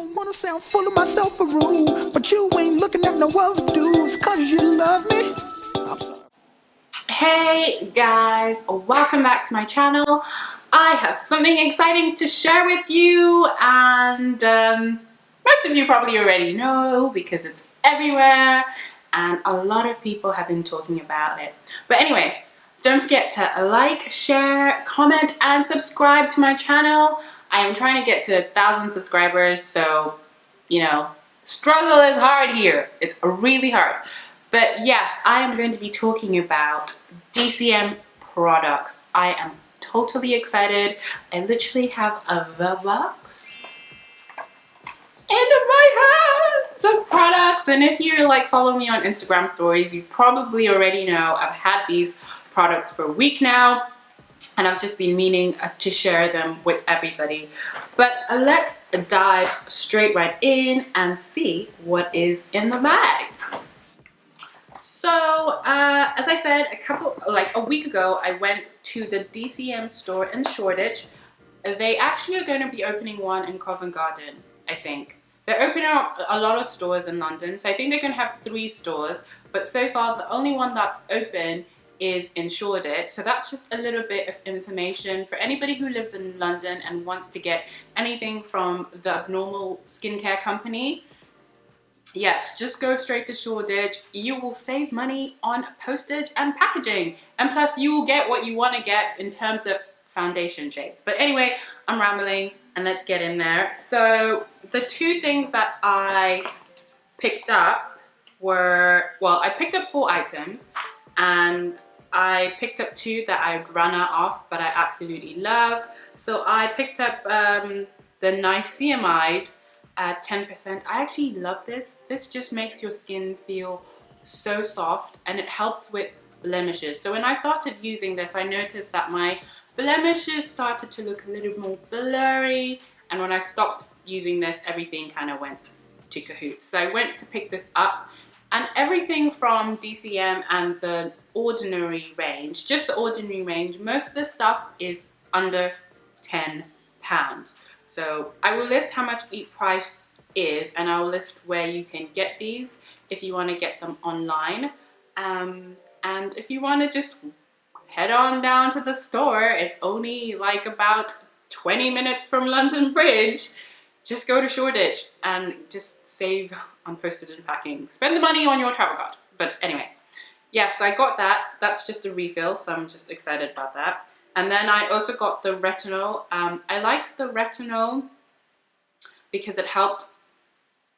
don't wanna sound full of myself or rude, but you ain't looking at no other dudes, cause you love me. I'm sorry. Hey guys, welcome back to my channel. I have something exciting to share with you, and most of you probably already know because it's everywhere and a lot of people have been talking about it. But anyway, don't forget to like, share, comment and subscribe to my channel. I am trying to get to 1,000 subscribers, so you know, struggle is hard here. It's really hard. But yes, I am going to be talking about DCM products. I am totally excited. I literally have the box in my hands of products. And if you follow me on Instagram stories, you probably already know I've had these products for a week now. And I've just been meaning to share them with everybody. But let's dive straight right in and see what is in the bag. So, as I said, a week ago, I went to the DCM store in Shoreditch. They actually are going to be opening one in Covent Garden, I think. They're opening up a lot of stores in London, so I think they're going to have 3 stores. But so far, the only one that's open is in Shoreditch. So that's just a little bit of information for anybody who lives in London and wants to get anything from the Abnormal skincare company. Yes, just go straight to Shoreditch. You will save money on postage and packaging, and plus you will get what you want to get in terms of foundation shades. But anyway, I'm rambling and let's get in there. So the 2 things that I picked up were, well, I picked up 4 items, and I picked up 2 that I'd run out of, but I absolutely love. So I picked up the niacinamide at 10%. I actually love this. This just makes your skin feel so soft, and it helps with blemishes. So when I started using this, I noticed that my blemishes started to look a little more blurry, and when I stopped using this, everything kind of went to cahoots. So I went to pick this up, and everything from DCM and the ordinary range, just the ordinary range, most of the stuff is under £10. So I will list how much each price is, and I will list where you can get these if you want to get them online. And if you want to just head on down to the store, it's only about 20 minutes from London Bridge. Just go to Shoreditch and just save on postage and packing. Spend the money on your travel card. But anyway, yes, I got that. That's just a refill, so I'm just excited about that. And then I also got the retinol. I liked the retinol because it helped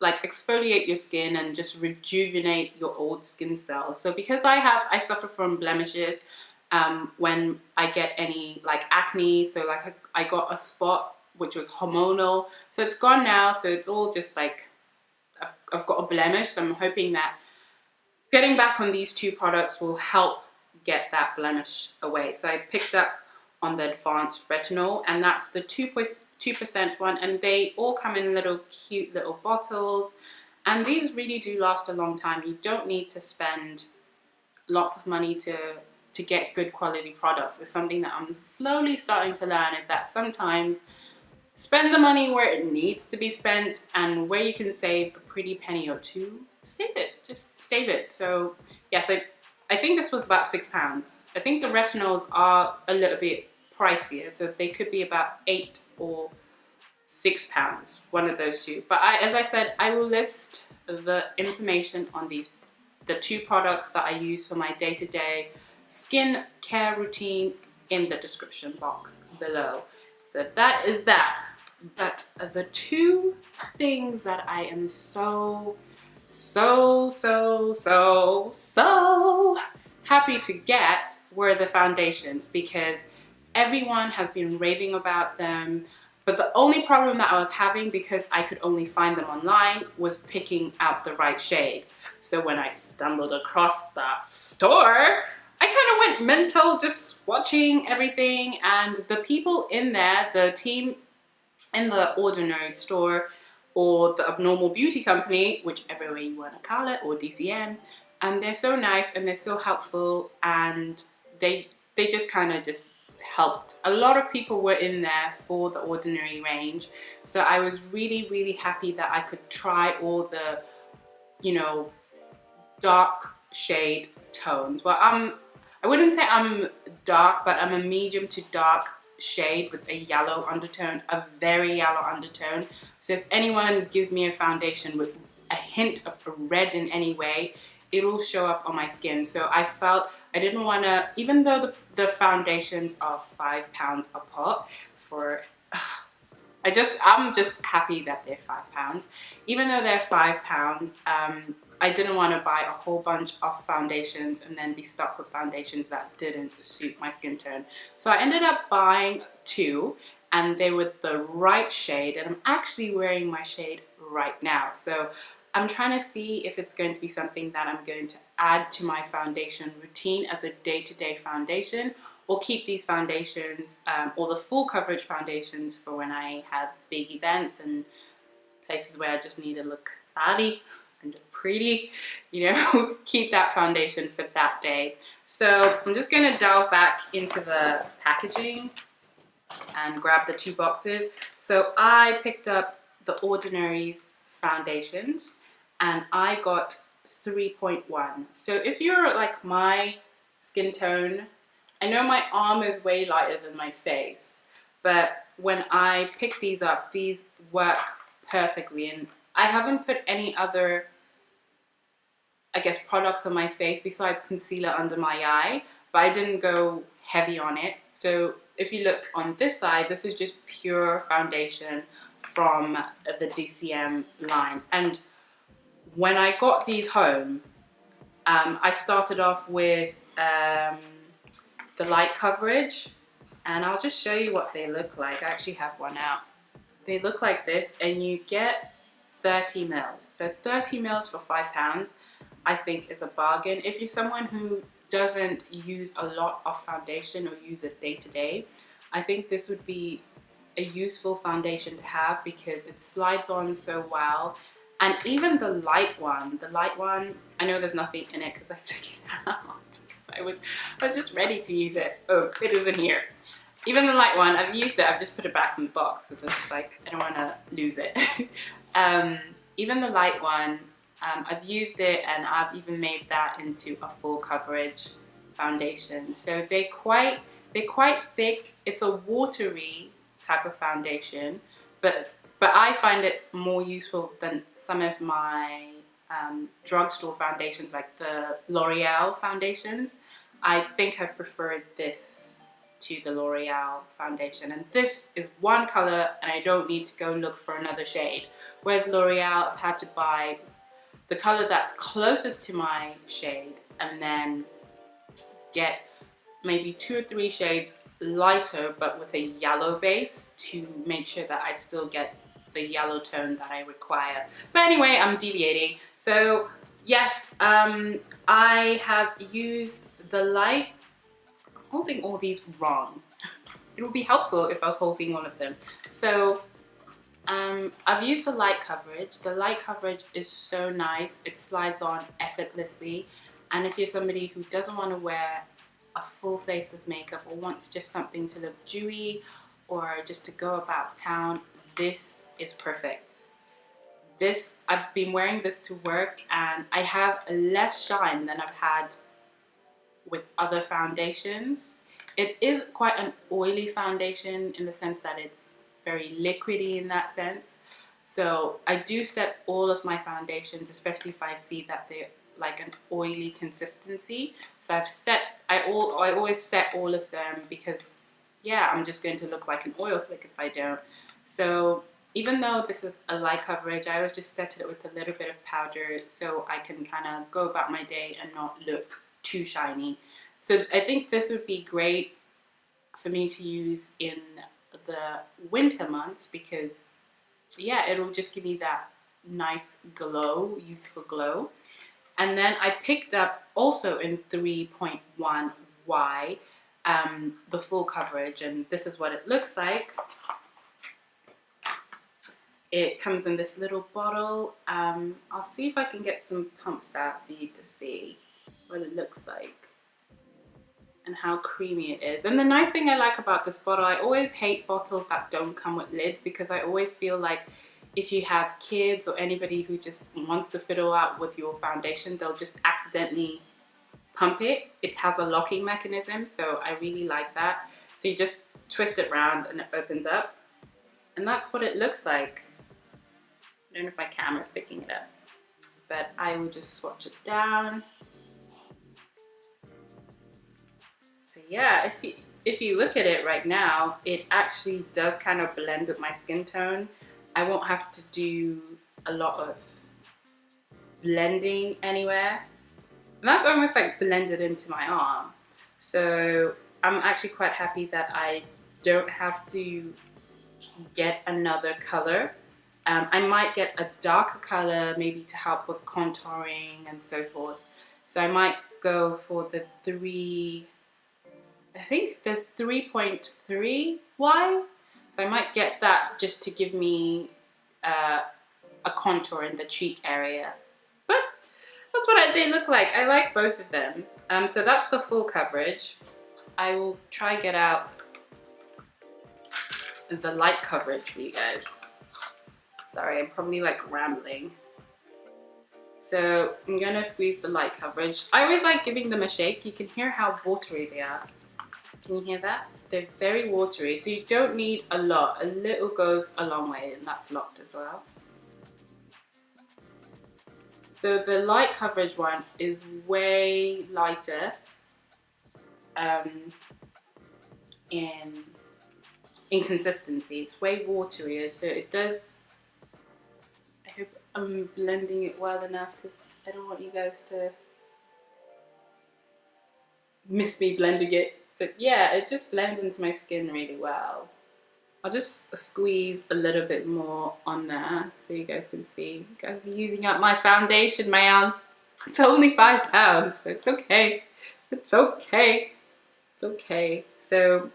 exfoliate your skin and just rejuvenate your old skin cells. So because I suffer from blemishes when I get any acne. So I got a spot which was hormonal. So it's gone now. So it's all just I've got a blemish. So I'm hoping that getting back on these 2 products will help get that blemish away. So I picked up on the advanced retinol, and that's the 2% one, and they all come in little cute little bottles, and these really do last a long time. You don't need to spend lots of money to get good quality products. It's something that I'm slowly starting to learn, is that sometimes spend the money where it needs to be spent, and where you can save a pretty penny or 2, save it, just save it. So yes, I think this was about £6. I think the retinols are a little bit pricier, so they could be about £8 or £6, one of those 2. But as I said, I will list the information on the 2 products that I use for my day-to-day skin care routine in the description box below. So that is that. But the 2 things that I am so happy to get were the foundations, because everyone has been raving about them. But the only problem that I was having, because I could only find them online, was picking out the right shade. So when I stumbled across the store, I kind of went mental just watching everything, and the people in there, the team in the ordinary store or the Abnormal Beauty Company, whichever way you want to call it, or DCM, and they're so nice and they're so helpful, and they just kind of just helped. A lot of people were in there for the Ordinary range, so I was really happy that I could try all the, you know, dark shade tones. Well, I wouldn't say I'm dark, but I'm a medium to dark shade with a yellow undertone, a very yellow undertone. So if anyone gives me a foundation with a hint of red in any way, it'll show up on my skin. So I felt I didn't want to, even though the foundations are £5 a pop for, I'm just happy that they're £5. Even though they're £5, I didn't want to buy a whole bunch of foundations and then be stuck with foundations that didn't suit my skin tone. So I ended up buying 2, and they were the right shade, and I'm actually wearing my shade right now. So I'm trying to see if it's going to be something that I'm going to add to my foundation routine as a day-to-day foundation, or keep these foundations, or the full coverage foundations, for when I have big events and places where I just need to look batty and look pretty, you know, keep that foundation for that day. So I'm just going to delve back into the packaging and grab the 2 boxes. So I picked up the Ordinary's foundations, and I got 3.1. So if you're like my skin tone, I know my arm is way lighter than my face, but when I pick these up, these work perfectly. And I haven't put any other, I guess, products on my face besides concealer under my eye, but I didn't go heavy on it. So if you look on this side, this is just pure foundation from the DCM line. And when I got these home, I started off with the light coverage, and I'll just show you what they look like. I actually have one out. They look like this, and you get 30 mils. So 30 mils for £5, I think, is a bargain. If you're someone who doesn't use a lot of foundation or use it day to day, I think this would be a useful foundation to have because it slides on so well. And even the light one, I know there's nothing in it because I took it out because I was just ready to use it. Oh, it isn't here. Even the light one, I've used it, I've just put it back in the box because I'm just like, I don't want to lose it. Even the light one, I've used it, and I've even made that into a full coverage foundation. So they're quite thick. It's a watery type of foundation, but I find it more useful than some of my drugstore foundations, like the L'Oreal foundations. I think I prefer this to the L'Oreal foundation, and this is one color and I don't need to go look for another shade, whereas L'Oreal, I've had to buy the color that's closest to my shade and then get maybe 2 or 3 shades lighter but with a yellow base to make sure that I still get the yellow tone that I require. But anyway, I'm deviating. So yes, I have used the light. I'm holding all these wrong. It would be helpful if I was holding one of them. So I've used the light coverage. The light coverage is so nice. It slides on effortlessly. And if you're somebody who doesn't want to wear a full face of makeup or wants just something to look dewy or just to go about town, this is perfect. I've been wearing this to work, and I have less shine than I've had with other foundations. It is quite an oily foundation in the sense that it's very liquidy in that sense. So I do set all of my foundations, especially if I see that they're like an oily consistency. So I always set all of them because, yeah, I'm just going to look like an oil slick if I don't. So even though this is a light coverage, I always just set it with a little bit of powder so I can kind of go about my day and not look too shiny. So I think this would be great for me to use in the winter months because, yeah, it'll just give me that nice glow, youthful glow. And then I picked up also in 3.1Y the full coverage, and this is what it looks like. It comes in this little bottle. I'll see if I can get some pumps out for you to see what it looks like. and how creamy it is. And the nice thing I like about this bottle, I always hate bottles that don't come with lids, because I always feel like if you have kids or anybody who just wants to fiddle out with your foundation, they'll just accidentally pump it. It has a locking mechanism, so I really like that. So you just twist it around and it opens up, and that's what it looks like. I don't know if my camera's picking it up, but I will just swatch it down. So yeah, if you look at it right now, it actually does kind of blend with my skin tone. I won't have to do a lot of blending anywhere. And that's almost like blended into my arm. So I'm actually quite happy that I don't have to get another color. I might get a darker color maybe to help with contouring and so forth. So I might go for the I think there's 3.3 Y. So I might get that just to give me a contour in the cheek area. But that's what they look like. I like both of them. So that's the full coverage. I will try get out the light coverage for you guys. Sorry, I'm probably like rambling. So I'm gonna squeeze the light coverage. I always like giving them a shake. You can hear how watery they are. Can you hear that? They're very watery, so you don't need a lot. A little goes a long way, and that's locked as well. So the light coverage one is way lighter in consistency. It's way waterier, so it does. I hope I'm blending it well enough, because I don't want you guys to miss me blending it. But yeah, it just blends into my skin really well. I'll just squeeze a little bit more on there so you guys can see. You guys are using up my foundation, man. It's only £5, so it's okay. It's okay. It's okay. So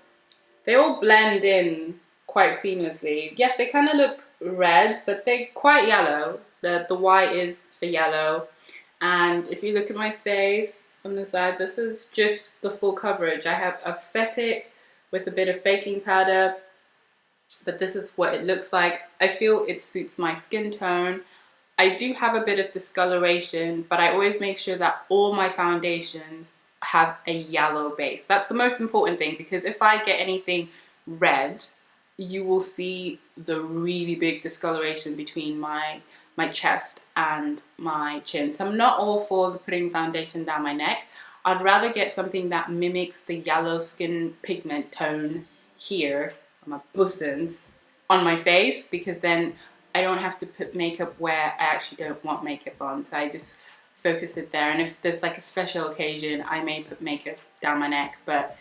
they all blend in quite seamlessly. Yes, they kind of look red, but they're quite yellow. The Y is for yellow. And if you look at my face on the side, this is just the full coverage. I've set it with a bit of baking powder, but this is what it looks like. I feel it suits my skin tone. I do have a bit of discoloration, but I always make sure that all my foundations have a yellow base. That's the most important thing, because if I get anything red, you will see the really big discoloration between my chest and my chin. So I'm not all for putting foundation down my neck. I'd rather get something that mimics the yellow skin pigment tone here on my bosoms on my face, because then I don't have to put makeup where I actually don't want makeup on. So I just focus it there. And if there's like a special occasion, I may put makeup down my neck, but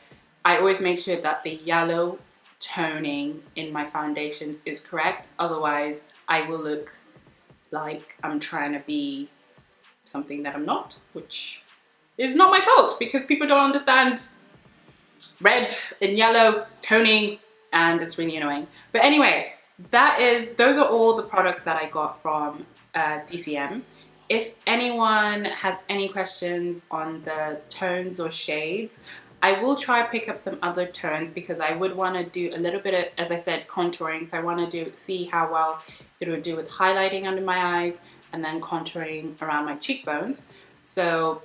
I always make sure that the yellow toning in my foundations is correct. Otherwise, I will look like I'm trying to be something that I'm not, which is not my fault, because people don't understand red and yellow toning, and it's really annoying. But anyway, those are all the products that I got from DCM. If anyone has any questions on the tones or shades, I will try to pick up some other tones, because I would want to do a little bit of, as I said, contouring. So I want to see how well it would do with highlighting under my eyes and then contouring around my cheekbones. So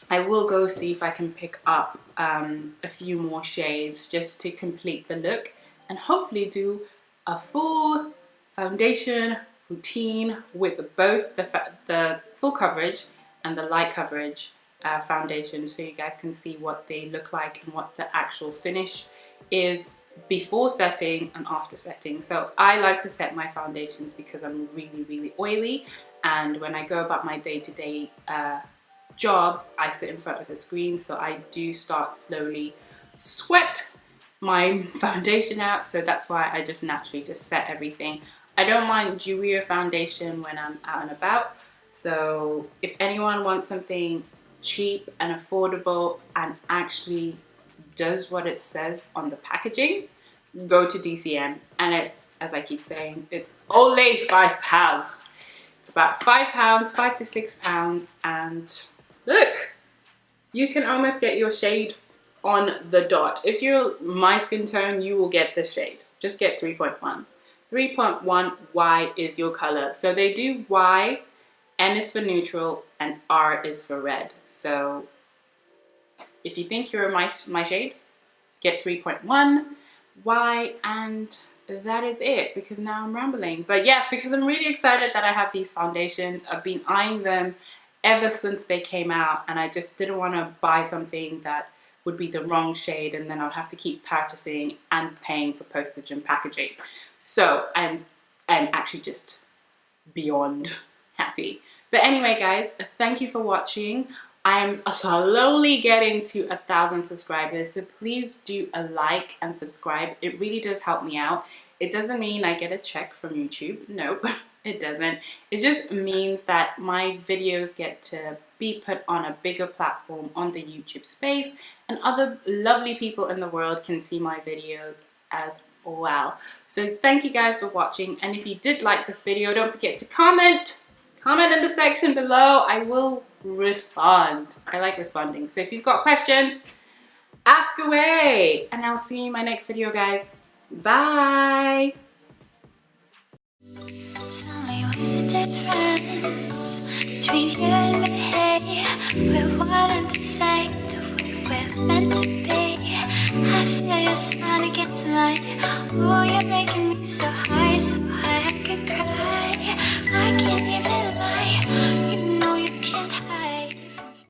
I will go see if I can pick up a few more shades just to complete the look, and hopefully do a full foundation routine with both the full coverage and the light coverage foundation, so you guys can see what they look like and what the actual finish is before setting and after setting. So I like to set my foundations because I'm really oily, and when I go about my day-to-day job, I sit in front of the screen, so I do start slowly sweat my foundation out. So that's why I just naturally just set everything. I don't mind dewier foundation when I'm out and about. So if anyone wants something cheap and affordable and actually does what it says on the packaging, go to DCM. And it's, as I keep saying, it's only £5. It's about £5, £5 to £6, and look, you can almost get your shade on the dot. If you're my skin tone, you will get this shade. Just get 3.1. 3.1 Y is your color. So they do Y, N is for neutral, and R is for red. So if you think you're my shade, get 3.1 Y, and that is it, because now I'm rambling. But yes, because I'm really excited that I have these foundations. I've been eyeing them ever since they came out, and I just didn't want to buy something that would be the wrong shade and then I'd have to keep purchasing and paying for postage and packaging. So I'm actually just beyond happy. But anyway, guys, thank you for watching. I am slowly getting to 1,000 subscribers, so please do a like and subscribe. It really does help me out. It doesn't mean I get a check from YouTube. Nope, it doesn't. It just means that my videos get to be put on a bigger platform on the YouTube space, and other lovely people in the world can see my videos as well. So thank you guys for watching, and if you did like this video, don't forget to comment in the section below. I will respond. I like responding. So if you've got questions, ask away, and I'll see you in my next video, guys. Bye. Tell me, what's the difference between you and me? We're one and the same, the way we're meant to be. I feel your smile against mine. Oh, you're making me so high I could